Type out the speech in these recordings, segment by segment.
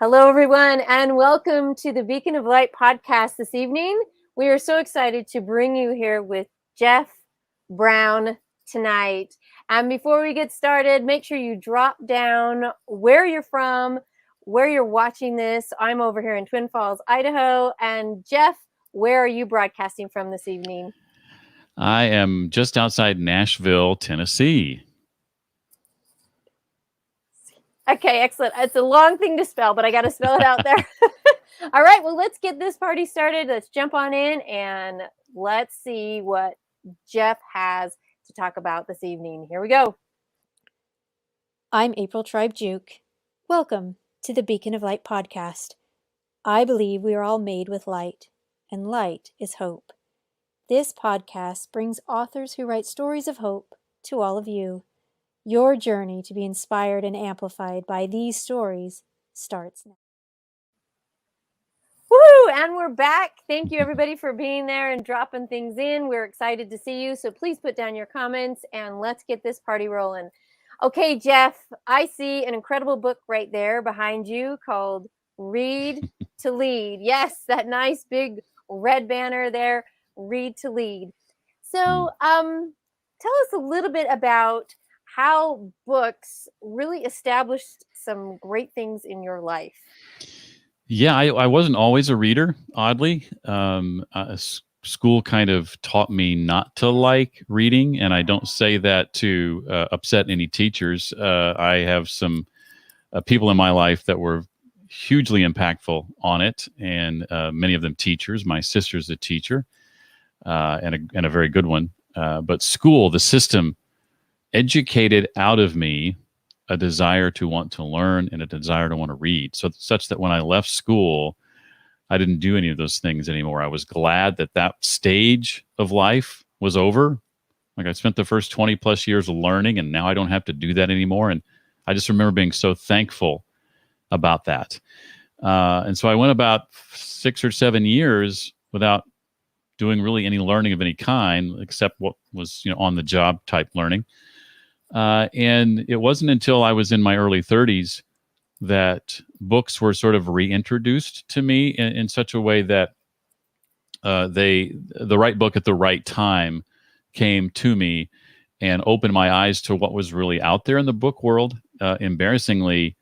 Hello, everyone, and welcome to the Beacon of Light podcast this evening. We are so excited to bring you here with Jeff Brown tonight. And before we get started, make sure you drop down where you're from, where you're watching this. I'm over here in Twin Falls, Idaho. And Jeff, where are you broadcasting from this evening? I am just outside Nashville, Tennessee. Okay, excellent. It's a long thing to spell, but I got to spell it out there. All right, well, let's get this party started. Let's jump on in and let's see what Jeff has to talk about this evening. Here we go. I'm April Tribe Juke. Welcome to the Beacon of Light podcast. I believe we are all made with light, and light is hope. This podcast brings authors who write stories of hope to all of you. Your journey to be inspired and amplified by these stories starts now. Woo! And we're back. Thank you, everybody, for being there and dropping things in. We're excited to see you. So please put down your comments and let's get this party rolling. Okay, Jeff, I see an incredible book right there behind you called Read to Lead. Yes, that nice big red banner there, Read to Lead. So tell us a little bit about how books really established some great things in your life. Yeah, I wasn't always a reader, oddly. School kind of taught me not to like reading, and I don't say that to upset any teachers. I have some people in my life that were hugely impactful on it, and many of them teachers. My sister's a teacher, and a very good one. But school, the system, educated out of me a desire to want to learn and a desire to want to read. So such that when I left school, I didn't do any of those things anymore. I was glad that that stage of life was over. Like I spent the first 20 plus years learning, and now I don't have to do that anymore. And I just remember being so thankful about that. And so I went about 6 or 7 years without doing really any learning of any kind, except what was, on the job type learning. And it wasn't until I was in my early 30s that books were sort of reintroduced to me in such a way that the right book at the right time came to me and opened my eyes to what was really out there in the book world. Embarrassingly,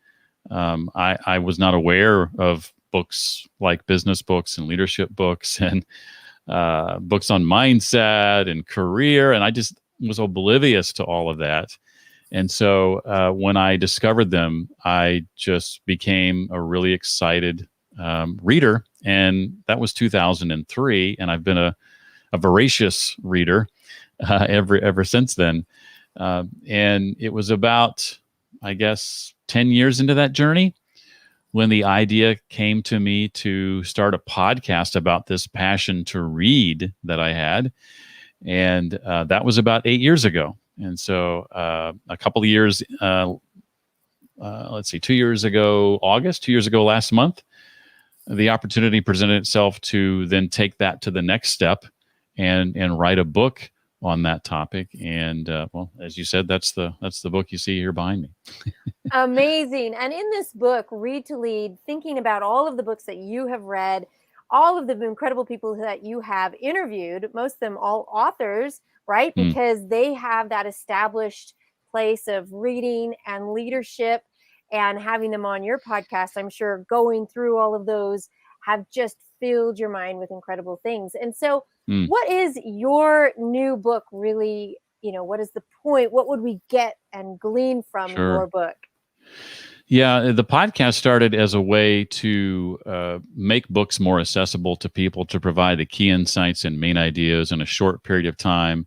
I was not aware of books like business books and leadership books and books on mindset and career, and I just was oblivious to all of that. And so when I discovered them, I just became a really excited reader. And that was 2003. And I've been a voracious reader ever since then. And it was about, I guess, 10 years into that journey when the idea came to me to start a podcast about this passion to read that I had. And that was about 8 years ago. And so a couple of years, 2 years ago, August, 2 years ago last month, the opportunity presented itself to then take that to the next step and write a book on that topic. And well, as you said, that's the book you see here behind me. Amazing. And in this book, Read to Lead, thinking about all of the books that you have read, all of the incredible people that you have interviewed, most of them all authors, right? Because they have that established place of reading and leadership, and having them on your podcast, I'm sure going through all of those have just filled your mind with incredible things. And so what is your new book really, what is the point? What would we get and glean from your book? Yeah, the podcast started as a way to make books more accessible to people, to provide the key insights and main ideas in a short period of time,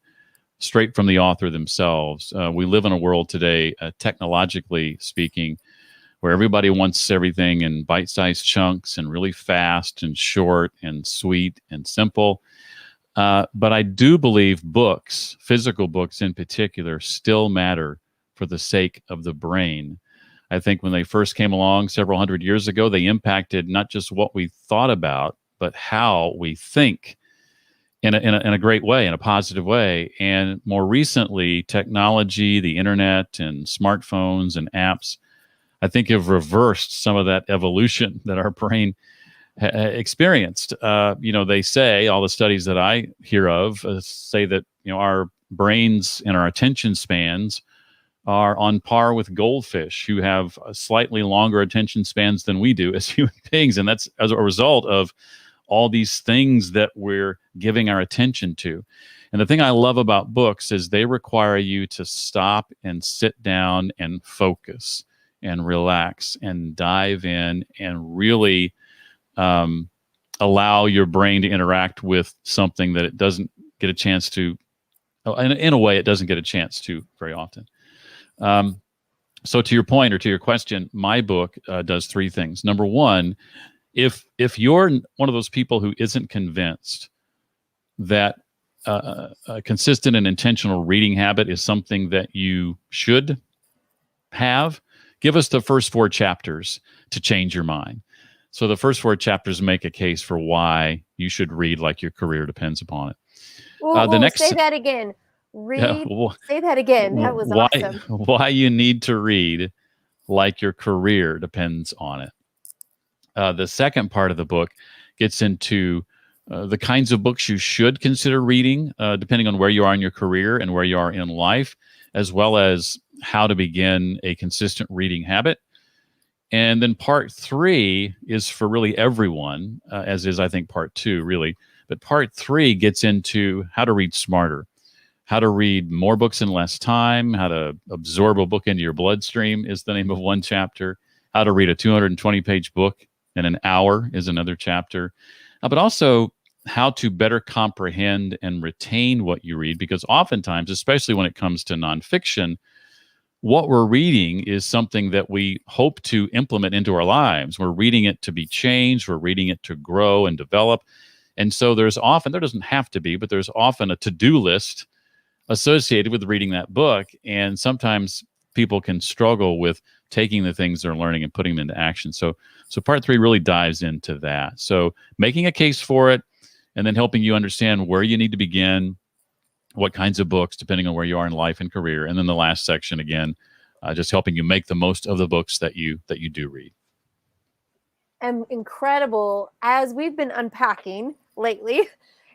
straight from the author themselves. We live in a world today, technologically speaking, where everybody wants everything in bite-sized chunks and really fast and short and sweet and simple. But I do believe books, physical books in particular, still matter for the sake of the brain. I think when they first came along several hundred years ago, they impacted not just what we thought about, but how we think in a great way, in a positive way. And more recently, technology, the internet, and smartphones and apps, I think have reversed some of that evolution that our brain experienced. They say, all the studies that I hear of say that, our brains and our attention spans are on par with goldfish, who have slightly longer attention spans than we do as human beings. And that's as a result of all these things that we're giving our attention to. And the thing I love about books is they require you to stop and sit down and focus and relax and dive in and really allow your brain to interact with something that it doesn't get a chance to, in a way it doesn't get a chance to very often. So to your point, or to your question, my book does three things. Number one, if you're one of those people who isn't convinced that a consistent and intentional reading habit is something that you should have, give us the first 4 chapters to change your mind. So the first 4 chapters make a case for why you should read like your career depends upon it. The next, say that again. Read. Say that again. That was awesome. Why you need to read like your career depends on it. The second part of the book gets into the kinds of books you should consider reading, depending on where you are in your career and where you are in life, as well as how to begin a consistent reading habit. And then part 3 is for really everyone, as is, I think, part 2, really. But part 3 gets into how to read smarter, how to read more books in less time, how to absorb a book into your bloodstream is the name of one chapter, how to read a 220-page book in an hour is another chapter, but also how to better comprehend and retain what you read, because oftentimes, especially when it comes to nonfiction, what we're reading is something that we hope to implement into our lives. We're reading it to be changed. We're reading it to grow and develop. And so there doesn't have to be, but there's often a to-do list associated with reading that book. And sometimes people can struggle with taking the things they're learning and putting them into action. So part 3 really dives into that. So making a case for it, and then helping you understand where you need to begin, what kinds of books, depending on where you are in life and career. And then the last section, again, just helping you make the most of the books that you do read. And incredible, as we've been unpacking lately,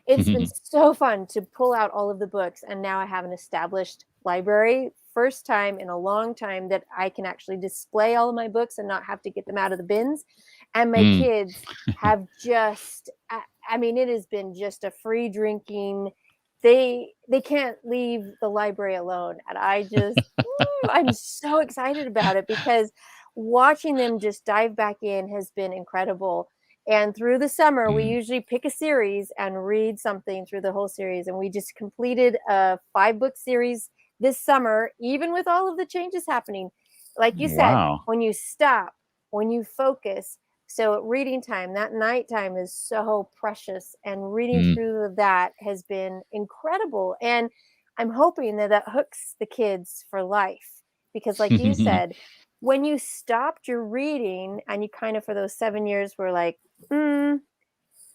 it's been so fun to pull out all of the books. And now I have an established library. First time in a long time that I can actually display all of my books and not have to get them out of the bins. And my kids have just, it has been just a free drinking. They can't leave the library alone. And I just, I'm so excited about it, because watching them just dive back in has been incredible. And through the summer, we usually pick a series and read something through the whole series. And we just completed a 5-book series this summer, even with all of the changes happening. Like you said, when you stop, when you focus. So at reading time, that nighttime is so precious, and reading through that has been incredible. And I'm hoping that hooks the kids for life, because like you said, when you stopped your reading and you kind of, for those 7 years, were like, do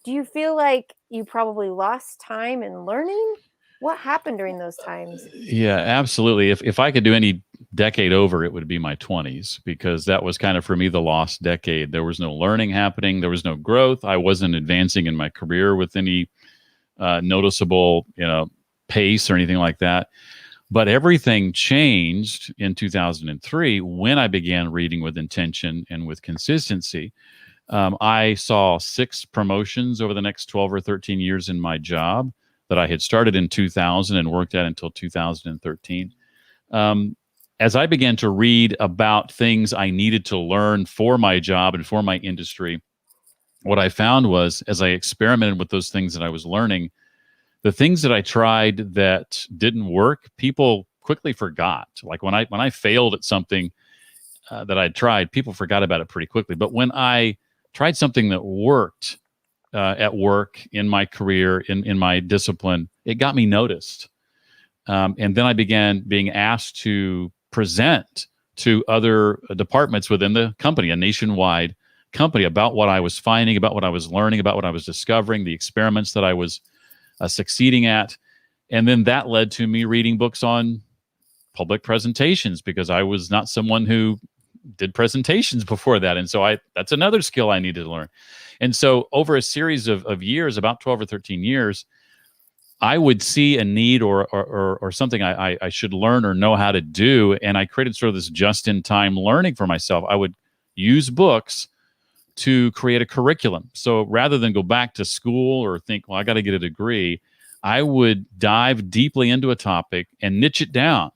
you feel like you probably lost time in learning? What happened during those times? Yeah, absolutely. If I could do any decade over, it would be my 20s, because that was kind of, for me, the lost decade. There was no learning happening. There was no growth. I wasn't advancing in my career with any noticeable, pace or anything like that. But everything changed in 2003 when I began reading with intention and with consistency. I saw 6 promotions over the next 12 or 13 years in my job that I had started in 2000 and worked at until 2013. As I began to read about things I needed to learn for my job and for my industry, what I found was, as I experimented with those things that I was learning, the things that I tried that didn't work, people quickly forgot. Like when I failed at something that I'd tried, people forgot about it pretty quickly. But when I tried something that worked at work, in my career, in my discipline, it got me noticed. And then I began being asked to present to other departments within the company, a nationwide company, about what I was finding, about what I was learning, about what I was discovering, the experiments that I was succeeding at. And then that led to me reading books on public presentations, because I was not someone who did presentations before that. And so that's another skill I needed to learn. And so over a series of years, about 12 or 13 years, I would see a need or something I should learn or know how to do. And I created sort of this just-in-time learning for myself. I would use books to create a curriculum. So rather than go back to school or think, well, I got to get a degree, I would dive deeply into a topic and niche it down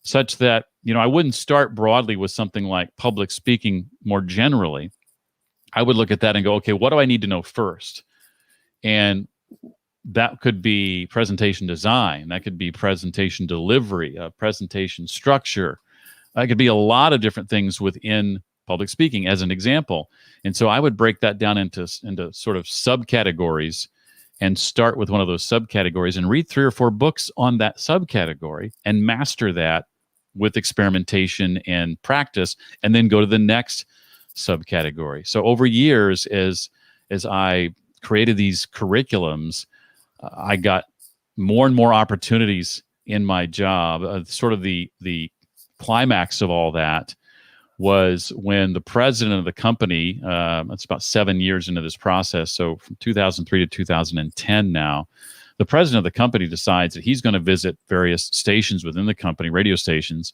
such that, I wouldn't start broadly with something like public speaking more generally. I would look at that and go, okay, what do I need to know first? And that could be presentation design. That could be presentation delivery, presentation structure. That could be a lot of different things within public speaking, as an example. And so I would break that down into sort of subcategories and start with one of those subcategories and read 3 or 4 books on that subcategory and master that with experimentation and practice, and then go to the next subcategory. So over years, as I created these curriculums, I got more and more opportunities in my job. Sort of the climax of all that was when the president of the company, it's about 7 years into this process, so from 2003 to 2010 now, the president of the company decides that he's going to visit various stations within the company, radio stations,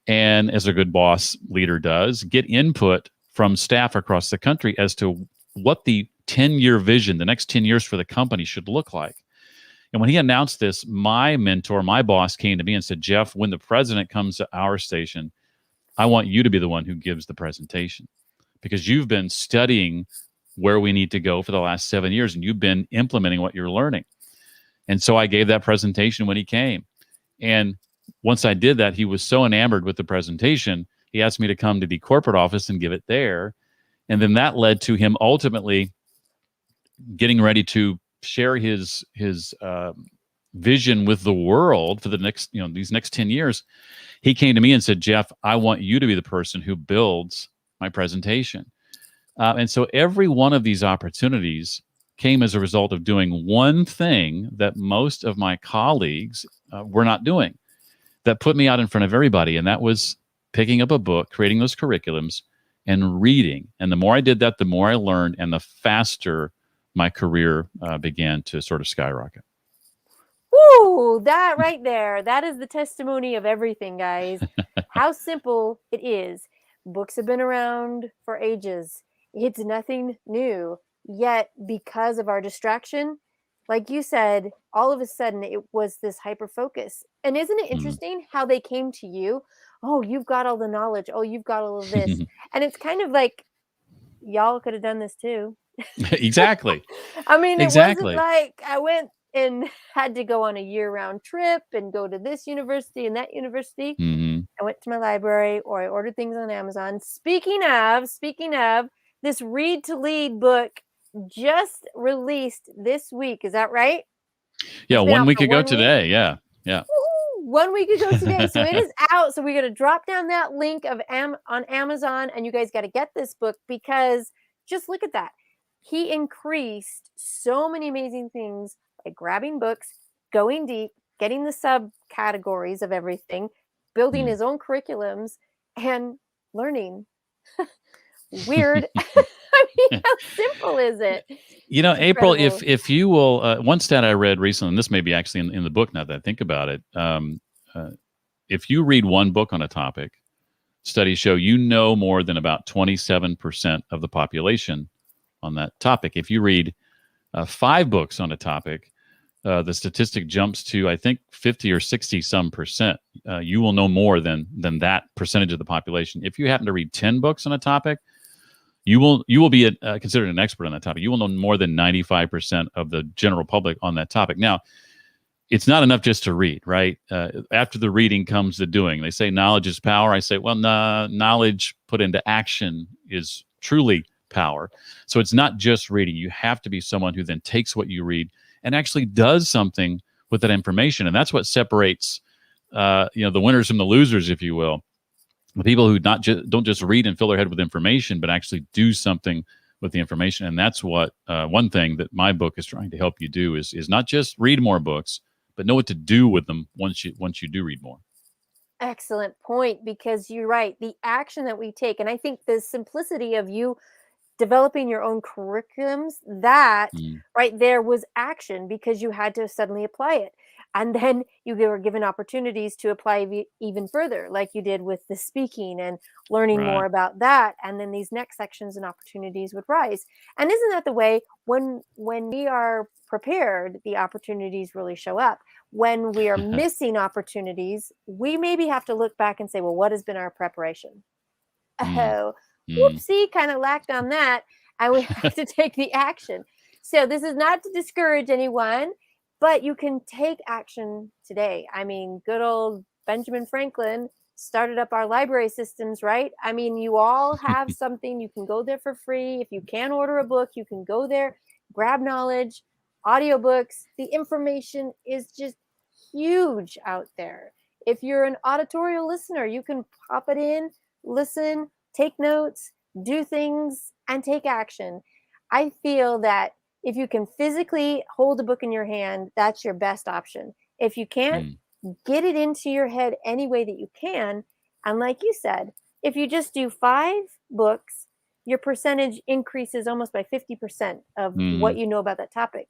and as a good boss leader does, get input from staff across the country as to what the 10-year vision, the next 10 years for the company should look like. And when he announced this, my mentor, my boss, came to me and said, Jeff, when the president comes to our station, I want you to be the one who gives the presentation, because you've been studying where we need to go for the last 7 years, and you've been implementing what you're learning. And so I gave that presentation when he came. And once I did that, he was so enamored with the presentation, he asked me to come to the corporate office and give it there. And then that led to him ultimately getting ready to share his vision with the world for the next, these next 10 years. He came to me and said, Jeff, I want you to be the person who builds my presentation. And so every one of these opportunities came as a result of doing one thing that most of my colleagues were not doing, that put me out in front of everybody. And that was picking up a book, creating those curriculums, and reading. And the more I did that, the more I learned, and the faster my career began to sort of skyrocket. Woo! That right there, that is the testimony of everything, guys. How simple it is. Books have been around for ages. It's nothing new. Yet, because of our distraction, like you said, all of a sudden it was this hyper focus. And isn't it interesting how they came to you? Oh, you've got all the knowledge. Oh, you've got all of this. And it's kind of like, y'all could have done this too. Exactly. I mean, it Exactly. wasn't like I went and had to go on a year-round trip and go to this university and that university. I went to my library, or I ordered things on Amazon. Speaking of, this Read to Lead book just released this week. Is that right? Yeah, It's been 1 out week for ago 1 today. week? Yeah. Woo-hoo! 1 week ago today. So it is out. So we're going to drop down that link on Amazon, and you guys got to get this book, because just look at that. He increased so many amazing things by grabbing books, going deep, getting the subcategories of everything, building his own curriculums, and learning. Weird. I mean, how simple is it? April, if you will, one stat I read recently, and this may be actually in the book now that I think about it, if you read one book on a topic, studies show more than about 27% of the population on that topic. If you read 5 books on a topic, the statistic jumps to, I think, 50 or 60 some percent. You will know more than that percentage of the population. If you happen to read 10 books on a topic, you will be considered an expert on that topic. You will know more than 95% of the general public on that topic. Now, it's not enough just to read, right? After the reading comes the doing. They say knowledge is power. I say, well, knowledge put into action is truly power. So it's not just reading. You have to be someone who then takes what you read and actually does something with that information. And that's what separates the winners from the losers, if you will. The people who don't just read and fill their head with information, but actually do something with the information. And that's what one thing that my book is trying to help you do is not just read more books, but know what to do with them once you do read more. excellent point, because you're right. The action that we take, and I think the simplicity of you developing your own curriculums, that Mm, right there was action, because you had to suddenly apply it. And then you were given opportunities to apply even further, like you did with the speaking and learning more right. about that. And then these next sections and opportunities would rise. And isn't that the way, when we are prepared, the opportunities really show up? When we are missing opportunities, we maybe have to look back and say, well, what has been our preparation? Mm, Oh, mm, whoopsie, kind of lacked on that. And we have to take the action. So this is not to discourage anyone, but you can take action today. I mean, good old Benjamin Franklin started up our library systems, right? I mean, you all have something. You can go there for free. If you can't order a book, you can go there, grab knowledge, audiobooks. The information is just huge out there. If you're an auditorial listener, you can pop it in, listen, take notes, do things, and take action. I feel that if you can physically hold a book in your hand, that's your best option. If you can't, mm, get it into your head any way that you can. And like you said, if you just do 5 books, your percentage increases almost by 50% of what mm. you know about that topic.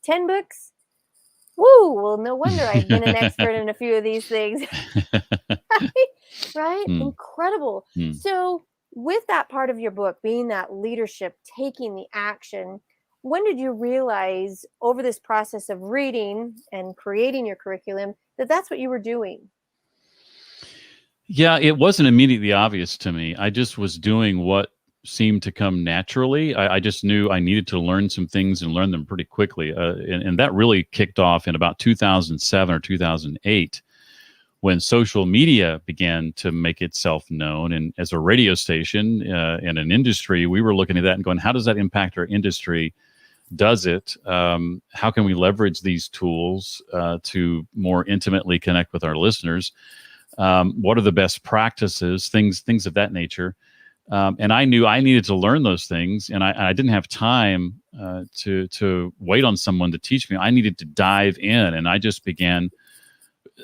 10 books, woo, well, no wonder I've been an expert in a few of these things. Right? Mm, Incredible. mm. So, with that part of your book being that leadership, taking the action, when did you realize over this process of reading and creating your curriculum that that's what you were doing? Yeah, it wasn't immediately obvious to me. I just was doing what seemed to come naturally. I just knew I needed to learn some things and learn them pretty quickly. And that really kicked off in about 2007 or 2008 when social media began to make itself known. And as a radio station and an industry, we were looking at that and going, how does that impact our industry? Does it? How can we leverage these tools to more intimately connect with our listeners? What are the best practices, things of that nature. And I knew I needed to learn those things, and I didn't have time to wait on someone to teach me. I needed to dive in, and I just began,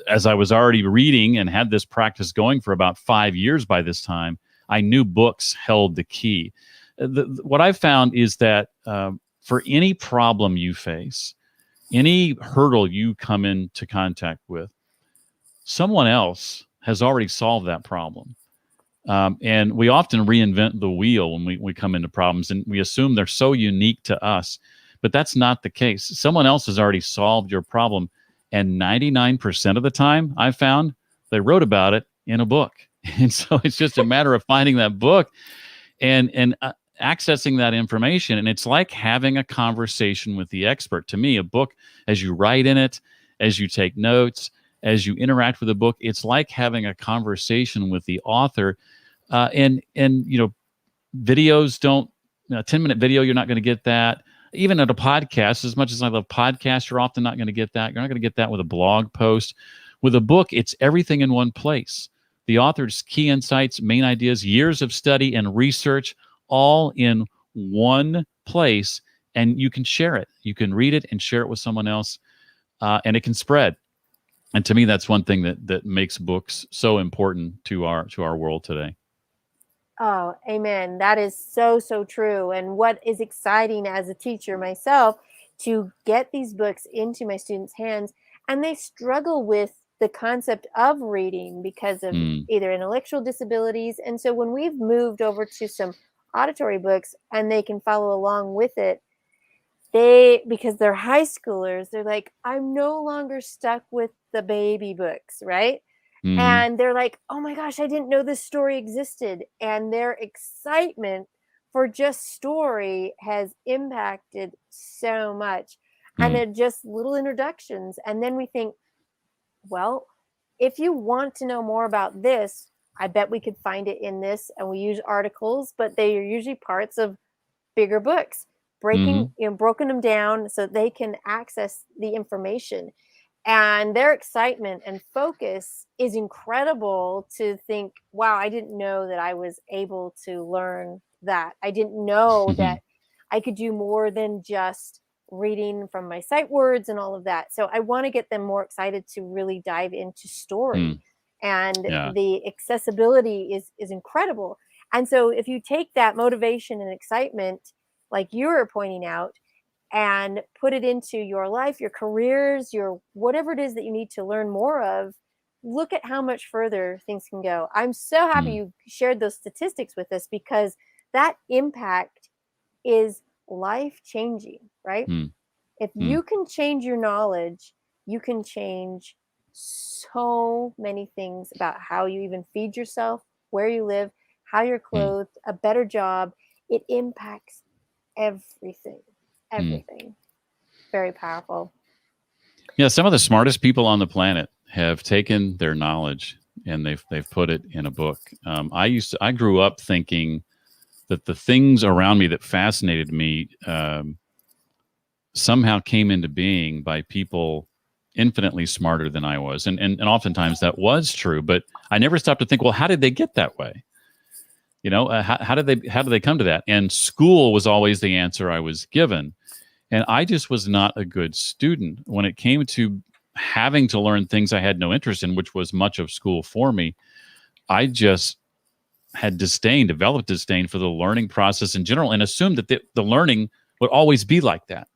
as I was already reading and had this practice going for about 5 years by this time. I knew books held the key. What I've found is that for any problem you face, any hurdle you come into contact with, someone else has already solved that problem. And we often reinvent the wheel when we come into problems, and we assume they're so unique to us. But that's not the case. Someone else has already solved your problem. And 99% of the time, I found they wrote about it in a book. And so it's just a matter of finding that book and accessing that information. And it's like having a conversation with the expert. To me, a book, as you write in it, as you take notes, as you interact with the book, it's like having a conversation with the author. And videos don't, 10-minute video, you're not going to get that. Even at a podcast, as much as I love podcasts, you're often not going to get that. You're not going to get that with a blog post. With a book, it's everything in one place. The author's key insights, main ideas, years of study and research, all in one place, and you can share it. You can read it and share it with someone else, and it can spread. And to me, that's one thing that makes books so important to our world today. Oh, amen. That is so, so true. And what is exciting as a teacher myself to get these books into my students' hands, and they struggle with the concept of reading because of Mm, either intellectual disabilities. And so when we've moved over to some auditory books and they can follow along with it, because they're high schoolers, they're like, I'm no longer stuck with the baby books, right? hmm And they're like, oh my gosh, I didn't know this story existed. And their excitement for just story has impacted so much. And mm, they're just little introductions. And then we think, well, if you want to know more about this, I bet we could find it in this. And we use articles, but they are usually parts of bigger books, hmm broken them down so they can access the information. And their excitement and focus is incredible to think, wow, I didn't know that I was able to learn that. I didn't know that I could do more than just reading from my sight words and all of that. So I want to get them more excited to really dive into story. and Yeah. the accessibility is incredible. And so if you take that motivation and excitement, like you were pointing out, and put it into your life, your careers, your whatever it is that you need to learn more of, look at how much further things can go. I'm so happy Mm. you shared those statistics with us, because that impact is life changing, right? Mm. If Mm. you can change your knowledge, you can change so many things about how you even feed yourself, where you live, how you're Mm. clothed, a better job. It impacts everything. Mm. Everything. Very powerful. Yeah, some of the smartest people on the planet have taken their knowledge and they've put it in a book. I grew up thinking that the things around me that fascinated me somehow came into being by people infinitely smarter than I was, and oftentimes that was true. But I never stopped to think, well, how did they get that way? How did they come to that? And school was always the answer I was given. And I just was not a good student when it came to having to learn things I had no interest in, which was much of school for me. I just had developed disdain for the learning process in general, and assumed that the learning would always be like that.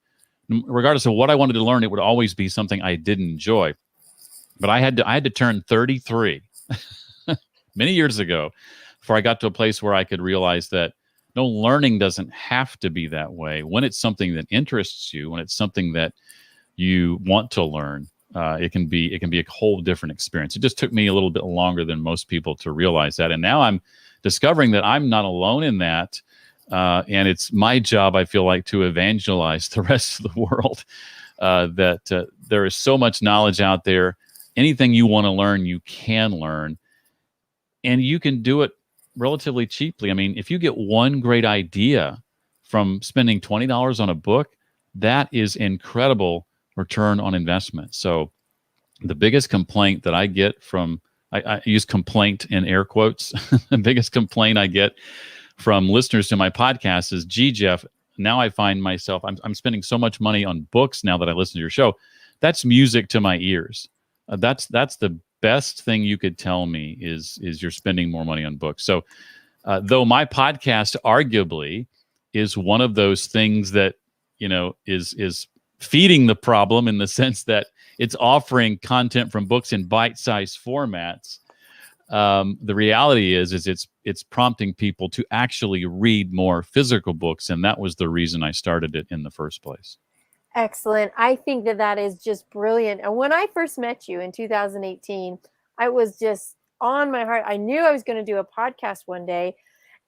Regardless of what I wanted to learn, it would always be something I didn't enjoy. But I had to turn 33 many years ago before I got to a place where I could realize that no, learning doesn't have to be that way. When it's something that interests you, when it's something that you want to learn, it can be a whole different experience. It just took me a little bit longer than most people to realize that, and now I'm discovering that I'm not alone in that, and it's my job, I feel like, to evangelize the rest of the world. That there is so much knowledge out there. Anything you want to learn, you can learn, and you can do it relatively cheaply. I mean, if you get one great idea from spending $20 on a book, that is incredible return on investment. So the biggest complaint that I get from, I use complaint in air quotes, the biggest complaint I get from listeners to my podcast is, gee, Jeff, now I find myself, I'm spending so much money on books now that I listen to your show. That's music to my ears. That's the best thing you could tell me is you're spending more money on books. So though my podcast arguably is one of those things that, is feeding the problem, in the sense that it's offering content from books in bite-sized formats, the reality is it's prompting people to actually read more physical books, and that was the reason I started it in the first place. Excellent. I think that is just brilliant. And when I first met you in 2018, I was just on my heart. I knew I was going to do a podcast one day,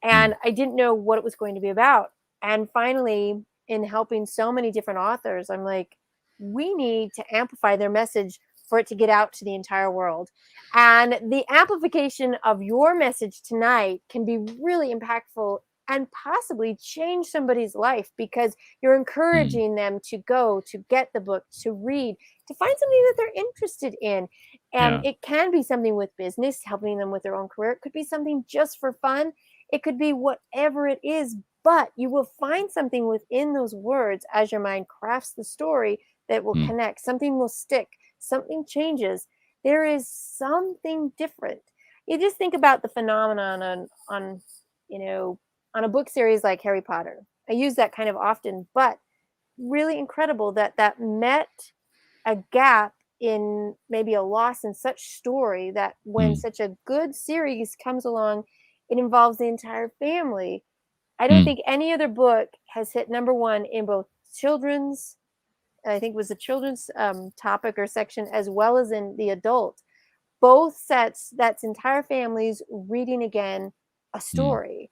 and I didn't know what it was going to be about. And finally, in helping so many different authors, I'm like, we need to amplify their message for it to get out to the entire world. And the amplification of your message tonight can be really impactful and possibly change somebody's life, because you're encouraging them to go, to get the book, to read, to find something that they're interested in. And Yeah. it can be something with business, helping them with their own career. It could be something just for fun. It could be whatever it is, but you will find something within those words as your mind crafts the story that will connect. Something will stick, something changes. There is something different. You just think about the phenomenon on a book series like Harry Potter. I use that kind of often, but really incredible that met a gap in maybe a loss in such story, that when such a good series comes along, it involves the entire family. I don't think any other book has hit number one in both children's, I think it was the children's topic or section, as well as in the adult. Both sets, that's entire families reading again a story.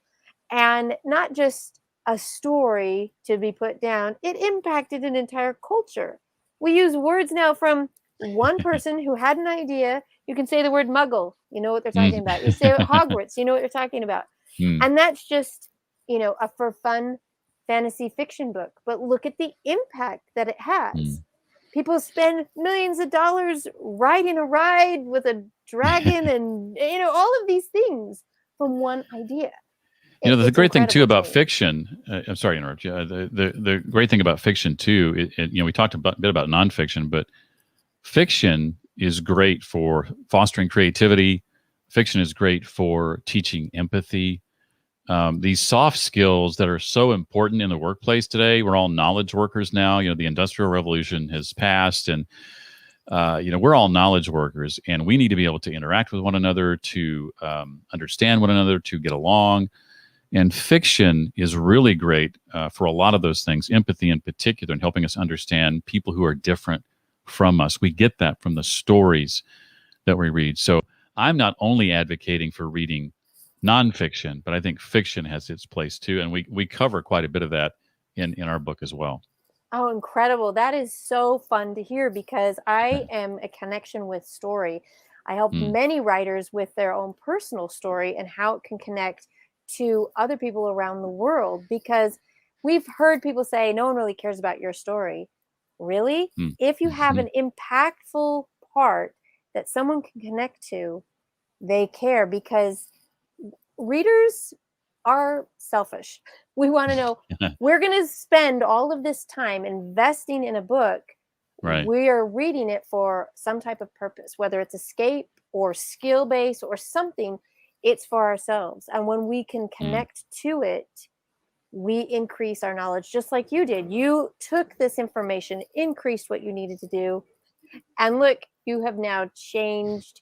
And not just a story to be put down, it impacted an entire culture. We use words now from one person who had an idea. You can say the word muggle, you know what they're talking about. You say Hogwarts, you know what you're talking about. And that's just, a for fun fantasy fiction book. But look at the impact that it has. People spend millions of dollars riding a ride with a dragon and, all of these things from one idea. The It's great thing too incredible about to me. fiction, I'm sorry to interrupt you. The great thing about fiction too, we talked a bit about nonfiction, but fiction is great for fostering creativity. Fiction is great for teaching empathy. These soft skills that are so important in the workplace today. We're all knowledge workers now. The Industrial Revolution has passed, and we're all knowledge workers, and we need to be able to interact with one another, to understand one another, to get along. And fiction is really great for a lot of those things, empathy in particular, and helping us understand people who are different from us. We get that from the stories that we read. So I'm not only advocating for reading nonfiction, but I think fiction has its place too. And we cover quite a bit of that in our book as well. Oh, incredible. That is so fun to hear, because I am a connection with story. I help many writers with their own personal story and how it can connect to other people around the world, because we've heard people say, no one really cares about your story. Really? If you have an impactful part that someone can connect to, they care, because readers are selfish. We want to know, we're going to spend all of this time investing in a book. Right. We are reading it for some type of purpose, whether it's escape or skill based or something. It's for ourselves. And when we can connect to it, we increase our knowledge, just like you did. You took this information, increased what you needed to do. And look, you have now changed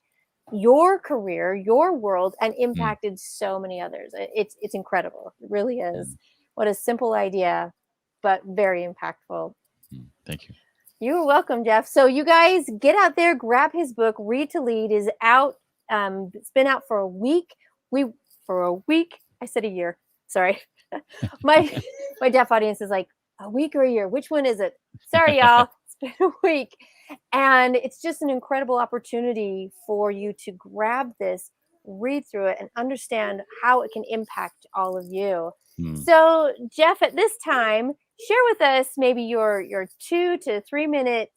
your career, your world, and impacted so many others. It's incredible. It really is. What a simple idea, but very impactful. Thank you. You're welcome, Jeff. So you guys get out there, grab his book. Read to Lead is out. It's been out for a week. I said a year. Sorry. My deaf audience is like, a week or a year? Which one is it? Sorry, y'all. It's been a week. And it's just an incredible opportunity for you to grab this, read through it, and understand how it can impact all of you. So, Jeff, at this time, share with us maybe your 2 to 3 minute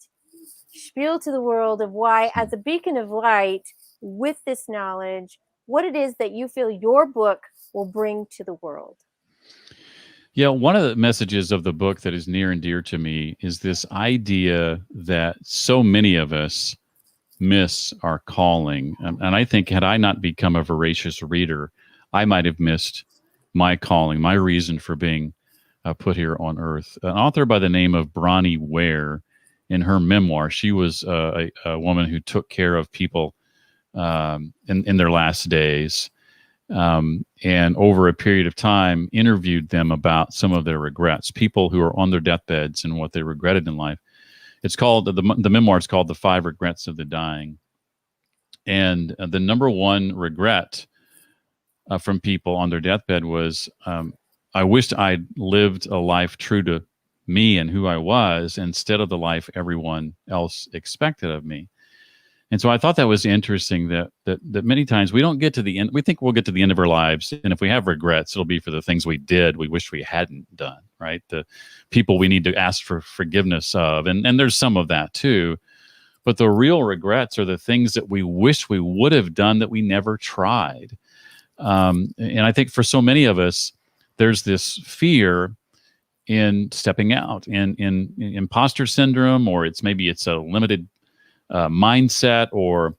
spiel to the world of why, as a beacon of light, with this knowledge, what it is that you feel your book will bring to the world. Yeah, one of the messages of the book that is near and dear to me is this idea that so many of us miss our calling. And I think had I not become a voracious reader, I might have missed my calling, my reason for being put here on earth. An author by the name of Bronnie Ware, in her memoir, she was a woman who took care of people in their last days. And over a period of time, interviewed them about some of their regrets, people who are on their deathbeds and what they regretted in life. It's called, the memoir is called The 5 Regrets of the Dying. And the number one regret from people on their deathbed was, I wished I'd lived a life true to me and who I was instead of the life everyone else expected of me. And so I thought that was interesting that many times we don't get to the end. We think we'll get to the end of our lives, and if we have regrets, it'll be for the things we did we wish we hadn't done, right? The people we need to ask for forgiveness of, and there's some of that too. But the real regrets are the things that we wish we would have done that we never tried. And I think for so many of us, there's this fear in stepping out, in imposter syndrome, or it's a limited mindset or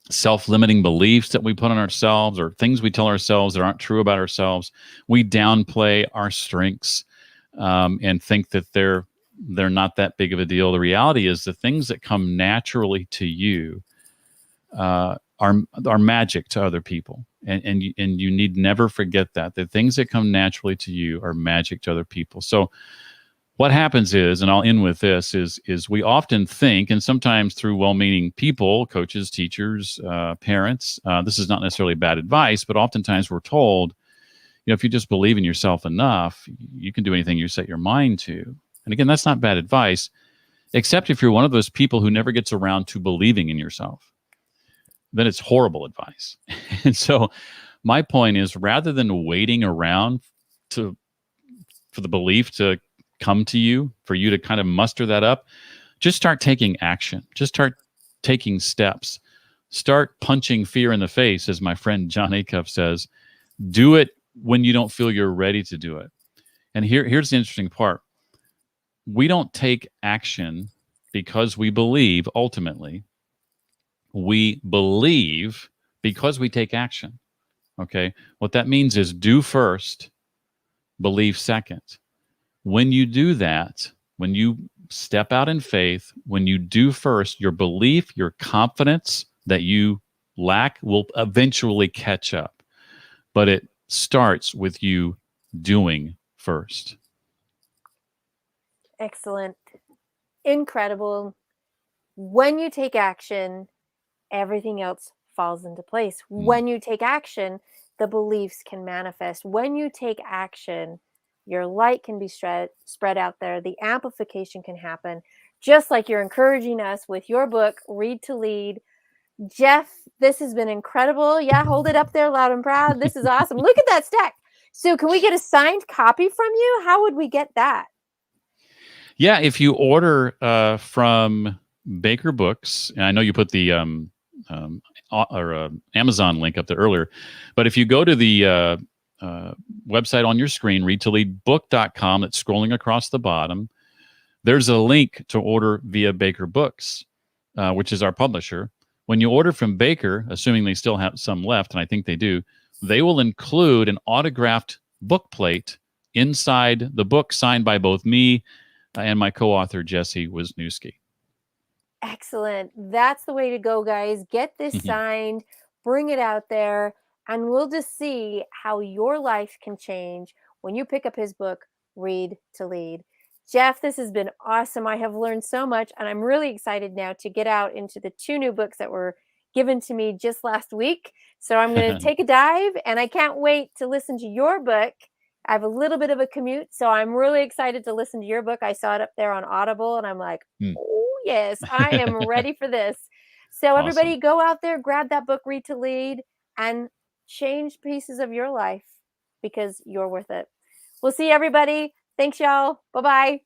self-limiting beliefs that we put on ourselves, or things we tell ourselves that aren't true about ourselves. We downplay our strengths and think that they're not that big of a deal. The reality is the things that come naturally to you are magic to other people. And you need never forget that. The things that come naturally to you are magic to other people. So what happens is, and I'll end with this, is we often think, and sometimes through well-meaning people, coaches, teachers, parents, this is not necessarily bad advice, but oftentimes we're told, if you just believe in yourself enough, you can do anything you set your mind to. And again, that's not bad advice, except if you're one of those people who never gets around to believing in yourself. Then it's horrible advice. And so my point is, rather than waiting around for the belief to come to you, for you to kind of muster that up, just start taking action. Just start taking steps. Start punching fear in the face, as my friend John Acuff says. Do it when you don't feel you're ready to do it. And here's the interesting part. We don't take action because we believe, ultimately, we believe because we take action. Okay. What that means is do first, believe second. When you do that, when you step out in faith, when you do first, your belief, your confidence that you lack will eventually catch up. But it starts with you doing first. Excellent. Incredible. When you take action, everything else falls into place. When you take action, the beliefs can manifest. When you take action, your light can be spread out there. The amplification can happen, just like you're encouraging us with your book, Read to Lead. Jeff, this has been incredible. Yeah, hold it up there loud and proud. This is awesome. Look at that stack. So can we get a signed copy from you? How would we get that? Yeah, if you order from Baker Books, and I know you put the Amazon link up there earlier, but if you go to the website on your screen, readtoleadbook.com, that's scrolling across the bottom, there's a link to order via Baker Books, which is our publisher. When you order from Baker, assuming they still have some left, and I think they do, they will include an autographed book plate inside the book signed by both me and my co-author, Jesse Wisniewski. Excellent. That's the way to go, guys. Get this signed, bring it out there, and we'll just see how your life can change when you pick up his book, Read to Lead. Jeff, this has been awesome. I have learned so much, and I'm really excited now to get out into the 2 new books that were given to me just last week. So I'm going to take a dive, and I can't wait to listen to your book. I have a little bit of a commute, so I'm really excited to listen to your book. I saw it up there on Audible, and I'm like, oh, yes, I am ready for this. So everybody go out there, grab that book, Read to Lead, and change pieces of your life because you're worth it. We'll see everybody. Thanks, y'all. Bye-bye.